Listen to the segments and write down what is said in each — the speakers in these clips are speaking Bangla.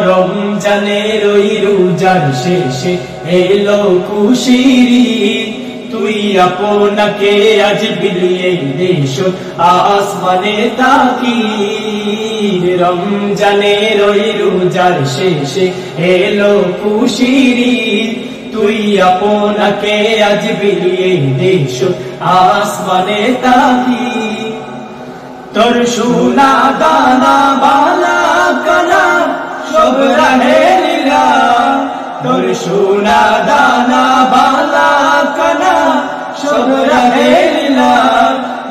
রমজানের ওই রোজার শেষে এলো খুশির ঈদ, তুই আপনাকে আজ বিলিয়ে দেশ আসমানে তাকির। রমজানের ওই রোজার শেষে এলো খুশির ঈদ, তুই আপনাকে আজ বিলিয়ে দেশ আসমানে তাকির। তোর সোনা দানা বালা কানা সব রাহে লীলা, তোর সোনা দানা বালা কানা সব রাহে লীলা।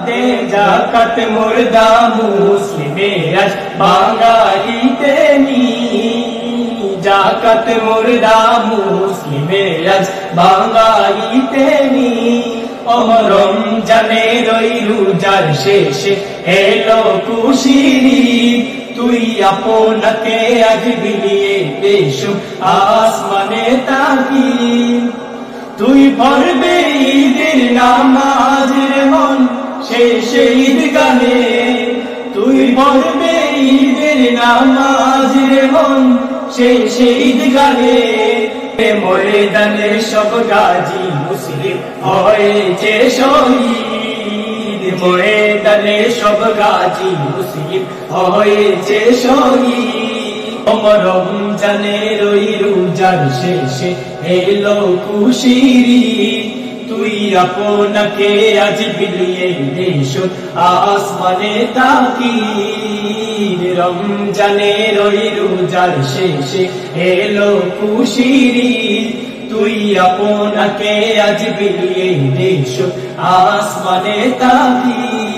দে যাকাত মুর্দা মুসলিমের আজ বাঙালিতে নি, যাকাত মুর্দা মুসলিমের আজ বাঙালিতে নি। রমজানের ওই রোজার শেষে এলো খুশির ঈদ, তুই আপনাকে আজ বিলিয়ে দেশ আসমানে তাকির। তুই পড়বে ঈদের নামাজ রে মন শেষে ঈদগাহে, তুই পড়বে ঈদের নামাজ রে মন শেষে ঈদগাহে। ময়দানে সব গাজী মুসলিম হয়েছে শহীদ, ময়দানে সব গাজী মুসলিম হয়েছে শহীদ। রমজানের ওই রোজার শেষে এলো খুশির ঈদ, তুই আপনাকে আজ বিলিয়ে দেশ আসমানে তাকির। রমজানের ওই রোজার শেষে এলো খুশির ঈদ, তুই আপনাকে আজ বিলিয়ে দেশ আসমানে তাকির।